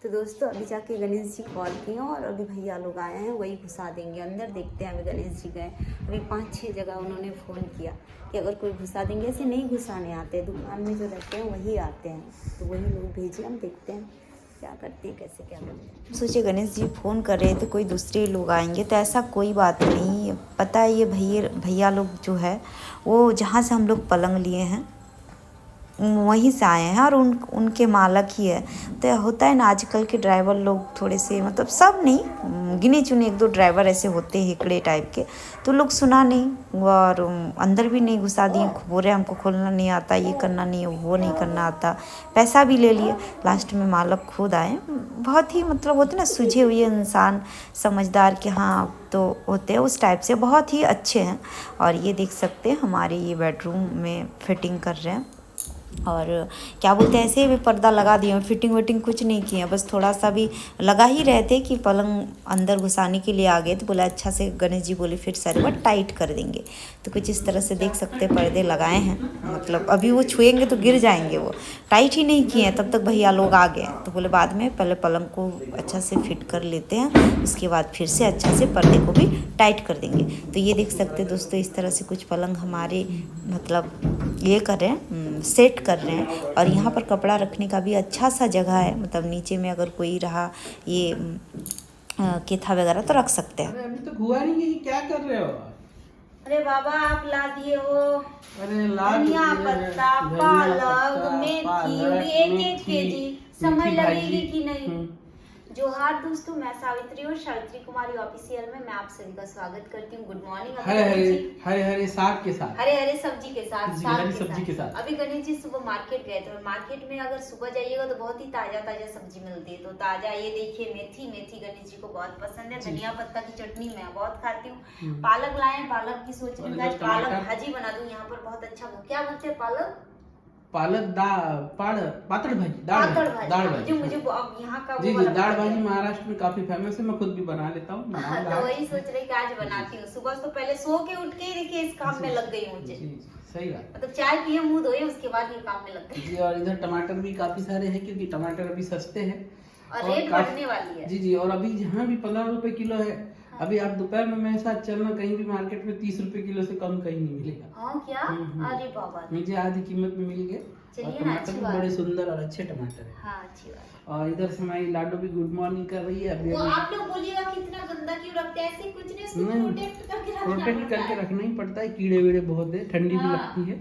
तो दोस्तों अभी जाके गणेश जी कॉल किए और अभी भैया लोग आए हैं, वही घुसा देंगे अंदर। देखते हैं, अभी गणेश जी गए, अभी 5-6 जगह उन्होंने फ़ोन किया कि अगर कोई घुसा देंगे। ऐसे नहीं घुसाने आते, दुकान में जो रहते हैं वही आते हैं, तो वही लोग भेजिए, हम देखते हैं क्या करते हैं, कैसे क्या करते हैं। सोचे गणेश जी फ़ोन कर रहे थे कोई दूसरे लोग आएंगे, तो ऐसा कोई बात नहीं। पता है ये भैया लोग जो है वो जहाँ से हम लोग पलंग लिए हैं वहीं से आए हैं और उनके मालक ही है। तो होता है ना आजकल के ड्राइवर लोग थोड़े से, मतलब सब नहीं, गिने चुने 1-2 ड्राइवर ऐसे होते हैं हिकड़े टाइप के, तो लोग सुना नहीं और अंदर भी नहीं घुसा दिए। बोल रहे हमको खोलना नहीं आता, ये करना नहीं, वो नहीं करना आता, पैसा भी ले लिए। लास्ट में मालक खुद आए, बहुत ही मतलब होते ना सूझे हुए इंसान, समझदार कि हाँ तो होते हैं उस टाइप से, बहुत ही अच्छे हैं। और ये देख सकते हैं हमारे ये बेडरूम में फिटिंग कर रहे हैं और क्या बोलते हैं, ऐसे ही पर्दा लगा दिए, फिटिंग विटिंग कुछ नहीं किए, बस थोड़ा सा भी लगा ही रहे थे कि पलंग अंदर घुसाने के लिए आ गए, तो बोला अच्छा से गणेश जी बोले फिर सारे बार टाइट कर देंगे। तो कुछ इस तरह से देख सकते पर्दे लगाए हैं, मतलब अभी वो छुएंगे तो गिर जाएंगे, वो टाइट ही नहीं किए हैं। तब तक भैया लोग आ गए, तो बोले बाद में पहले पलंग को अच्छा से फिट कर लेते हैं, उसके बाद फिर से अच्छा से पर्दे को भी टाइट कर देंगे। तो ये देख सकते दोस्तों, इस तरह से कुछ पलंग हमारे मतलब ये कर रहे हैं, सेट कर रहे हैं। और यहाँ पर कपड़ा रखने का भी अच्छा सा जगह है, मतलब नीचे में अगर कोई रहा ये केथा वगैरह तो रख सकते हैं। अरे अभी तो हुआ नहीं है, क्या कर रहे हो? अरे बाबा आप ला दिए हो धनिया पत्ता, पालक, मेथी, 1-1 केजी, समय लगेगी कि नहीं? जोहार दोस्तों, मैं सावित्री और सावित्री कुमारी ऑफिशियल में मैं आप सभी का स्वागत करती हूँ। Good morning. हरे हरे साग के साथ, हरे सब्जी के साथ, सब्जी के साथ। अभी गणेश जी सुबह मार्केट गए थे और मार्केट में अगर सुबह जाइएगा तो बहुत ही ताजा ताजा सब्जी मिलती है। तो ताजा ये देखिए मेथी गणेश जी को बहुत पसंद है। धनिया पत्ता की चटनी मैं बहुत खाती हूँ। पालक लाए, पालक की सोच रही हूँ पालक भाजी बना दूं। यहाँ पर बहुत अच्छा क्या बोलते हैं, पालक पातड़ भाजी, दाल भाजी। मुझे अब यहाँ का जी दाल भाजी महाराष्ट्र में काफी फेमस है, मैं खुद भी बना लेता हूँ। तो वही सोच रही कि आज बनाती हूँ। सुबह तो पहले सो के उठ के ही देखिए इस काम में लग गई मुझे। सही बात, मतलब चाय पिए मुंह धोए उसके बाद ये काम में लग गई। जी और इधर टमाटर भी काफी सारे हैं, क्योंकि टमाटर अभी सस्ते हैं और रेट बढ़ने वाली है। जी और अभी जहाँ भी 15 रुपए किलो है। अभी आप दोपहर में मेरे साथ चलना, कहीं भी मार्केट में 30 रुपए किलो से कम कहीं नहीं मिलेगा। हाँ क्या? अरे बाबा, मुझे आधी कीमत में मिल गए। चलिए टमाटर भी बड़े सुंदर और अच्छे टमाटर है। हाँ अच्छी बात। और इधर से हमारी लाडो भी गुड मॉर्निंग कर रही है। वो आप लोग बोलिएगा कितना गंदा क्यों रखते हैं, ऐसे कुछ नहीं, उसको प्रोटेक्ट करके रखना ही पड़ता है, कीड़े वीड़े बहुत है, ठंडी भी लगती है।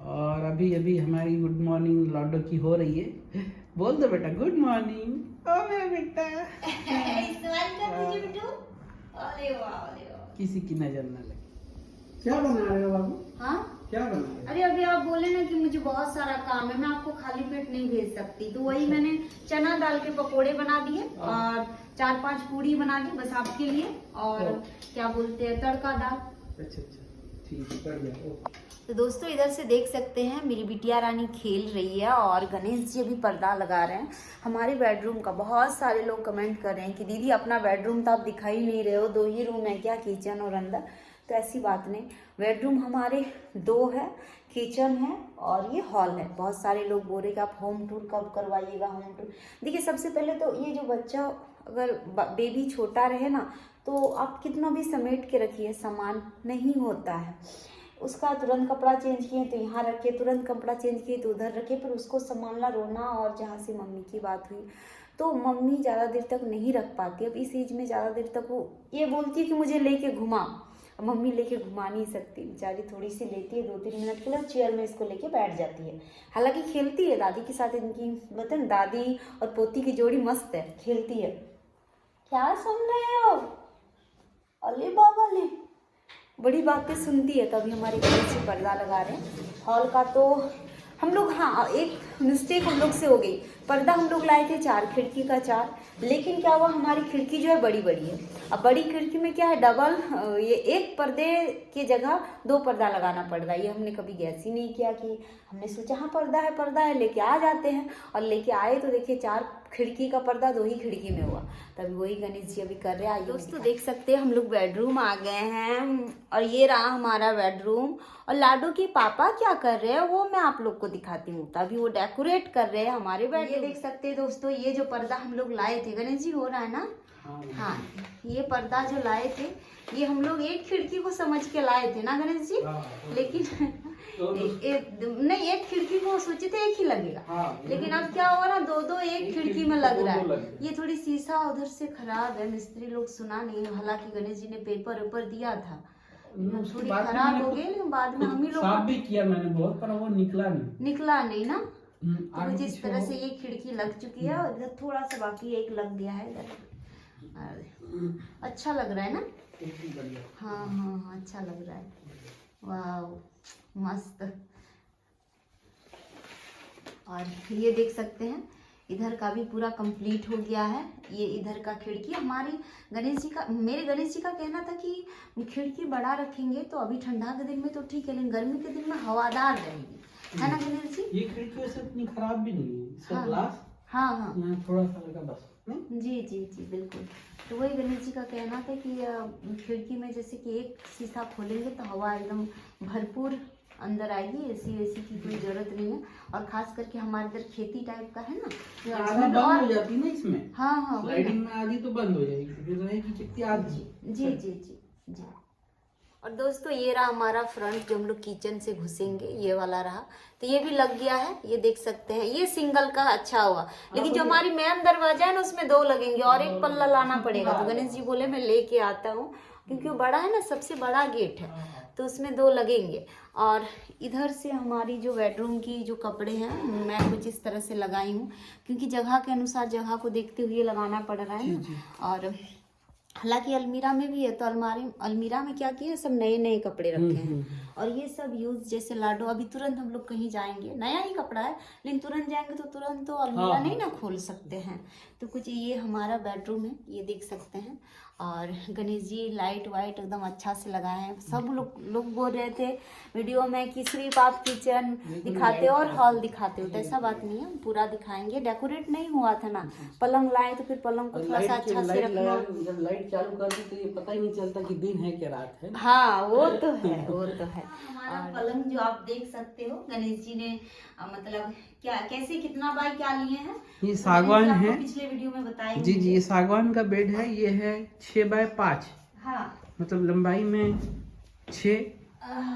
और अभी हमारी गुड मॉर्निंग लाडो की हो रही है। बोल दो बेटा गुड मॉर्निंग। ओ मेरा बेटा स्माइल कर दीजिए बेटू। अरे वाह किसी की नजर न लगे। क्या बना रहे हो बाबू? हाँ क्या बना रहे हो? अरे अभी आप बोले ना कि मुझे बहुत सारा काम है, मैं आपको खाली पेट नहीं भेज सकती, तो वही मैंने चना दाल के पकोड़े बना दिए और 4-5 पूरी बना दी बस आपके लिए। और क्या बोलते हैं, तड़का दाल। अच्छा ठीक है, बढ़िया। तो दोस्तों इधर से देख सकते हैं मेरी बिटिया रानी खेल रही है और गणेश जी अभी पर्दा लगा रहे हैं हमारे बेडरूम का। बहुत सारे लोग कमेंट कर रहे हैं कि दीदी अपना बेडरूम तो आप दिखाई नहीं रहे हो, 2 ही रूम है क्या, किचन और अंदर? तो ऐसी बात नहीं, बेडरूम हमारे 2 है, किचन है और ये हॉल है। बहुत सारे लोग बोल रहे कि आप होम टूर कब करवाइएगा, होम टूर। देखिए सबसे पहले तो ये जो बच्चा अगर बेबी छोटा रहे ना, तो आप कितना भी समेट के रखिए, सामान नहीं होता है उसका। तुरंत कपड़ा चेंज किए तो यहाँ रखे, तुरंत कपड़ा चेंज किए तो उधर रखे, फिर उसको संभालना, रोना। और जहाँ से मम्मी की बात हुई तो मम्मी ज़्यादा देर तक नहीं रख पाती। अब इस एज में ज़्यादा देर तक वो ये बोलती है कि मुझे लेके घुमा, मम्मी लेके घुमा नहीं सकती बेचारी, थोड़ी सी लेती है 2-3 मिनट के लिए, चेयर में इसको लेके बैठ जाती है। हालांकि खेलती है दादी के साथ, इनकी मतलब दादी और पोती की जोड़ी मस्त है, खेलती है। क्या सुन रहे हो? अले बाबा ले, बड़ी बातें सुनती है। तभी हमारे घर से पर्दा लगा रहे हैं हॉल का। तो हम लोग, हाँ एक मिस्टेक हम लोग से हो गई, पर्दा हम लोग लाए थे 4 खिड़की का 4, लेकिन क्या हुआ हमारी खिड़की जो है बड़ी है। अब बड़ी खिड़की में क्या है, डबल ये एक पर्दे की जगह 2 पर्दा लगाना पड़ रहा है। ये हमने कभी गैस ही नहीं किया कि हमने सोचा हाँ पर्दा है लेके आ जाते हैं, और लेके आए तो देखिए 4 खिड़की का पर्दा 2 ही खिड़की में हुआ। तभी वही गणेश जी अभी कर रहे हैं। दोस्तों देख सकते हैं हम लोग बेडरूम आ गए हैं और ये रहा हमारा बेडरूम। और लाडो के पापा क्या कर रहे हैं वो मैं आप लोग को दिखाती हूँ। तभी वो डेकोरेट कर रहे हैं हमारे बेड। ये देख सकते हैं दोस्तों, ये जो पर्दा हम लोग लाए थे, गणेश जी हो रहा है ना? हाँ, ये पर्दा जो लाए थे ये हम लोग एक खिड़की को समझ के लाए थे ना गणेश जी, लेकिन नहीं, एक खिड़की को सोचे थे एक ही लगेगा, लेकिन अब क्या हुआ ना, दो एक खिड़की में लग रहा है। ये थोड़ी शीशा उधर से खराब है, मिस्त्री लोग सुना नहीं, हालांकि गणेश जी ने पेपर दिया था, थोड़ी खराब हो गई, लेकिन बाद में हम ही लोग साफ भी किया मैंने बहुत, पर वो निकला नहीं ना। तो कुछ इस तरह से ये खिड़की लग चुकी है और इधर थोड़ा सा बाकी एक लग गया है इधर। अच्छा लग रहा है ना? हाँ, अच्छा लग रहा है। वाह, मस्त। और ये देख सकते हैं इधर का भी पूरा कंप्लीट हो गया है। ये इधर का खिड़की हमारी मेरे गणेश जी का कहना था कि खिड़की बड़ा रखेंगे तो अभी ठंडा के दिन में तो ठीक है, लेकिन गर्मी के दिन में हवादार रहेगी, है ना गणेश जी? ये खिड़की वैसे इतनी खराब भी नहीं है, इसका ग्लास हाँ थोड़ा सा लगा बस। जी बिल्कुल। तो वही गणेश जी का कहना था कि खिड़की में जैसे कि एक शीशा खोलेंगे तो हवा एकदम भरपूर अंदर आएगी, एसी की कोई जरूरत नहीं है। और खास करके हमारे इधर खेती टाइप का है ना, बंद हो जाती है ना इसमें। हाँ, स्लाइडिंग में आधी तो बंद हो जाएगी, फिर रहेगी कितनी आधी। जी। और दोस्तों ये रहा हमारा फ्रंट, जो हम लोग किचन से घुसेंगे, ये वाला रहा, तो ये भी लग गया है, ये देख सकते हैं। ये सिंगल का अच्छा हुआ, लेकिन जो हमारी मेन दरवाजा है ना उसमें 2 लगेंगे और एक पल्ला लाना पड़ेगा। तो गणेश जी बोले मैं लेके आता हूँ, क्योंकि वो बड़ा है ना, सबसे बड़ा गेट है, तो उसमें 2 लगेंगे। और इधर से हमारी जो बेडरूम की जो कपड़े हैं मैं कुछ इस तरह से लगाई हूँ, क्योंकि जगह के अनुसार जगह को देखते हुए लगाना पड़ रहा है ना। और हालांकि अलमीरा में भी है, तो अलमीरा में क्या किया, सब नए कपड़े रखे हैं। और ये सब यूज, जैसे लाडो, अभी तुरंत हम लोग कहीं जाएंगे, नया ही कपड़ा है, लेकिन तुरंत जाएंगे तो तुरंत तो अलमीरा नहीं ना खोल सकते हैं। तो कुछ ये हमारा बेडरूम है, ये देख सकते हैं। और गणेश जी लाइट वाइट एकदम अच्छा से लगाए हैं। सब लोग बोल रहे थे वीडियो में कि सिर्फ आप किचन दिखाते हो और हॉल दिखाते हो, तो ऐसा बात नहीं है, पूरा दिखाएंगे। डेकोरेट नहीं हुआ था ना, पलंग लाए तो फिर पलंग को थोड़ा सा अच्छा से रखना। जब लाइट चालू कर दी तो ये पता ही नहीं चलता कि दिन है कि रात है। हाँ, वो तो है। हमारा पलंग जो आप देख सकते हो, गणेश जी ने मतलब कैसे कितना बाय क्या लिए हैं, ये सागवान है, पिछले वीडियो में बताया। जी ये सागवान का बेड है। ये है 6 बाय 5, मतलब लंबाई में 6,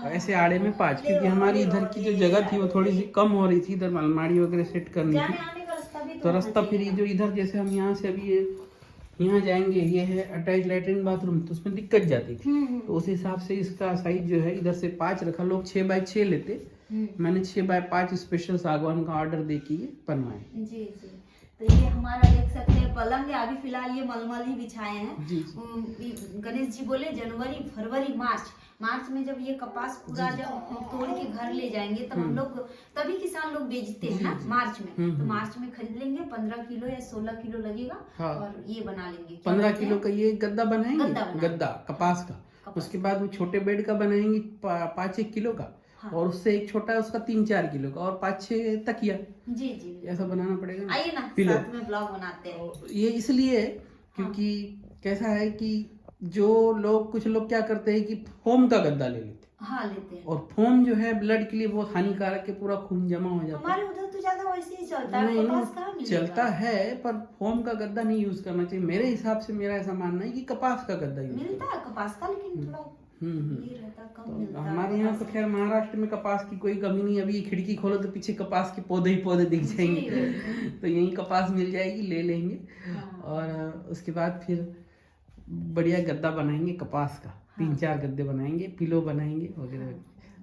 ऐसे आड़े में 5, क्योंकि हमारी इधर की जो जगह थी वो थोड़ी सी कम हो रही थी, इधर अलमारी वगैरह सेट करनी थी। तो रास्ता फिर जो इधर, जैसे हम यहाँ से अभी यहाँ जाएंगे, ये है अटैच लैट्रिन बाथरूम, तो उसमें दिक्कत जाती थी। तो उस हिसाब से इसका साइज जो है इधर से 5 रखा। लोग 6 बाय 6 लेते, मैंने 6 बाय 5 स्पेशल सागवान का ऑर्डर दे के बनवाए। जी। तो ये हमारा देख सकते हैं पलंग है, अभी फिलहाल ये मलमल ही बिछाए हैं। गणेश जी बोले जनवरी फरवरी मार्च में जब ये कपास पूरा जब तोड़ के घर ले जाएंगे, तब हम लोग, तभी किसान लोग बेचते हैं ना मार्च में, तो मार्च में खरीद लेंगे। 15 किलो या 16 किलो लगेगा। और ये बना लेंगे 15 किलो का ये गद्दा बनाएंगे, गद्दा कपास का। उसके बाद वो छोटे बेड का बनाएंगे 5-1 किलो का, और उससे एक छोटा उसका 3-4 किलो का, और 5-6 तकिया। जी ऐसा बनाना पड़ेगा। आइए ना, साथ में ब्लॉग बनाते हैं। ये इसलिए क्योंकि कैसा है कि जो लोग, कुछ लोग क्या करते हैं कि फोम का गद्दा ले लेते हैं। और फोम जो है ब्लड के लिए बहुत हानिकारक है, पूरा खून जमा हो जाता है। हमारे उधर तो ज्यादा वैसे ही चलता है। नहीं चलता है, पर फोम का गद्दा नहीं यूज करना चाहिए। मेरे हिसाब से मेरा ऐसा मानना है कि कपास का गद्दा मिलता है, कपास का, लेकिन थोड़ा तो हमारे यहाँ तो खैर महाराष्ट्र में कपास की कोई कमी नहीं। अभी खिड़की खोलो तो पीछे कपास के पौधे ही पौधे दिख जाएंगे। तो यही कपास मिल जाएगी, ले लेंगे। और उसके बाद फिर बढ़िया गद्दा बनाएंगे कपास का। 3-4 गद्दे बनाएंगे, पिलो बनाएंगे वगैरह।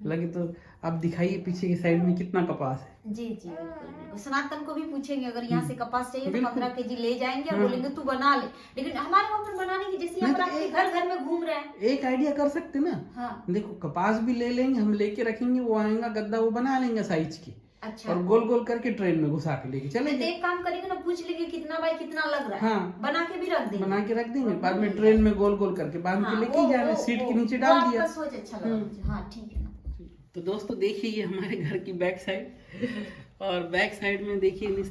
लगे तो आप दिखाइए पीछे की साइड में कितना कपास है। जी बिल्कुल। सनातन को भी पूछेंगे, अगर यहाँ से कपास चाहिए तो 15 केजी ले जाएंगे और बोलेंगे तू बना ले। लेकिन हमारे वहाँ पर बनाने की, जैसे यहाँ पर घर में घूम रहे हैं, एक आइडिया कर सकते ना। देखो कपास भी ले लेंगे, हम लेके रखेंगे, वो आएगा गद्दा, वो बना लेंगे साइज की। अच्छा। और गोल गोल करके ट्रेन में घुसा के लेके चलेंगे। एक काम करेंगे ना, पूछ लेंगे कितना बाई कितना लग रहा है। बना के भी रख देंगे, बाद में ट्रेन में गोल गोल करके बांध के लेके जाना, सीट के नीचे डाल दिया। सोच अच्छा लगा। हाँ ठीक है। तो दोस्तों देखिए ये हमारे घर की बैक साइड, और बैक साइड में देखिए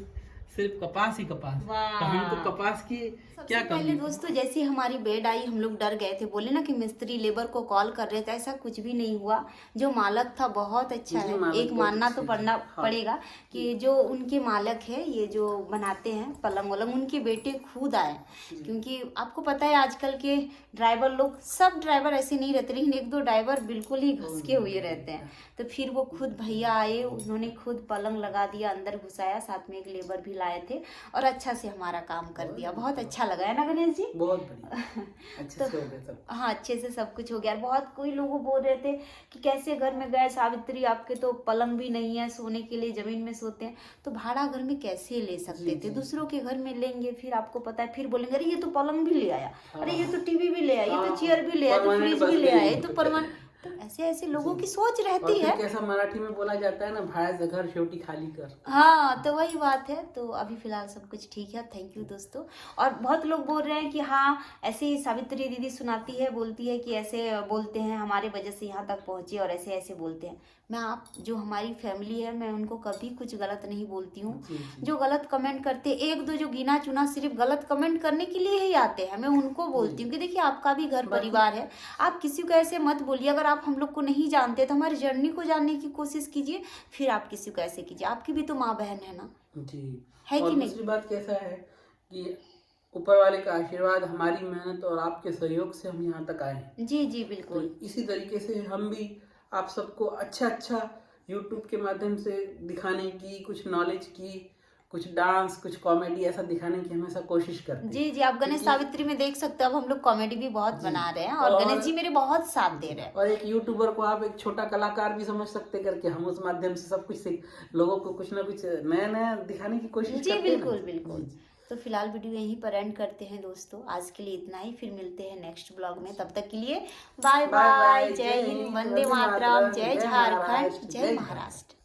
सिर्फ कपास ही कपास। वाह। तो हमको कपास की क्या सबसे पहले कमी? दोस्तों जैसे हमारी बेड आई हम लोग डर गए थे, बोले ना कि मिस्त्री लेबर को कॉल कर रहे थे, ऐसा कुछ भी नहीं हुआ। जो मालक था बहुत अच्छा जी, है, मालक एक बहुत मानना अच्छे तो हैं। पड़ना हाँ। पड़ेगा कि जो उनके मालक है, ये जो बनाते हैं पलंग वलंग, उनके बेटे खुद आए। क्योंकि आपको पता है आजकल के ड्राइवर लोग, सब ड्राइवर ऐसे नहीं रहते, लेकिन एक दो ड्राइवर बिल्कुल ही घसके हुए रहते हैं। तो फिर वो खुद भैया आए, उन्होंने खुद पलंग लगा दिया, अंदर घुसाया, साथ में एक लेबर भी लाए थे और अच्छा से हमारा काम कर दिया। बहुत अच्छा लगा है ना गणेश जी? बहुत बढ़िया, अच्छे से हो गया सब। हाँ, अच्छे से सब कुछ हो गया। बहुत कोई लोग बोल रहे थे कि कैसे घर में गए सावित्री, आपके तो पलंग भी नहीं है, सोने के लिए जमीन में सोते हैं, तो भाड़ा घर में कैसे ले सकते थे? दूसरों के घर में लेंगे, फिर आपको पता है फिर बोलेंगे अरे ये तो पलंग भी ले आया, अरे ये तो टीवी भी ले आया, ये तो चेयर भी ले आया, तो फ्रिज भी ले आया, ये तो परमानेंट। तो ऐसे ऐसे लोगों की सोच रहती है। कैसा मराठी में बोला जाता है ना, भाड़े घर शेवटी खाली कर। हाँ, तो वही बात है। तो अभी फिलहाल सब कुछ ठीक है। थैंक यू दोस्तों। और बहुत लोग बोल रहे हैं कि हाँ ऐसे ही सावित्री दीदी सुनाती है, बोलती है कि ऐसे बोलते हैं हमारे वजह से यहाँ तक पहुँचे और ऐसे ऐसे बोलते हैं। मैं आप जो हमारी फैमिली है, मैं उनको कभी कुछ गलत नहीं बोलती हूँ। जो गलत कमेंट करते, एक दो जो गिना चुना सिर्फ गलत कमेंट करने के लिए ही आते हैं, मैं उनको बोलती हूँ कि देखिए आपका भी घर परिवार है, आप किसी को ऐसे मत बोलिए। अगर आप हम लोग को नहीं जानते तो हमारी जर्नी को जानने की कोशिश कीजिए, फिर आप किसी को ऐसे कीजिए। आपकी भी तो माँ बहन है ना जी, है और कि नहीं? दूसरी बात कैसा है कि ऊपर वाले का आशीर्वाद, हमारी मेहनत और आपके सहयोग से हम यहाँ तक आए हैं। जी जी बिल्कुल। तो इसी तरीके से हम भी आप सबको अच्छा अच्छा यूट्यूब के माध्यम से दिखाने की, कुछ नॉलेज की, कुछ डांस, कुछ कॉमेडी ऐसा दिखाने की हमेशा कोशिश करते हैं। जी जी, आप गणेश सावित्री में देख सकते हो, अब हम लोग कॉमेडी भी बहुत बना रहे हैं और गणेश जी मेरे बहुत साथ दे रहे हैं। और एक यूट्यूबर को आप एक छोटा कलाकार भी समझ सकते करके हम उस माध्यम से सब कुछ सीख, लोगों को कुछ ना कुछ नया नया दिखाने की कोशिश जी करते हैं। बिल्कुल बिल्कुल। तो फिलहाल वीडियो यहीं पर एंड करते हैं दोस्तों। आज के लिए इतना ही, फिर मिलते हैं नेक्स्ट ब्लॉग में। तब तक के लिए बाय बाय। जय हिंद, वंदे मातरम, जय झारखंड, जय महाराष्ट्र।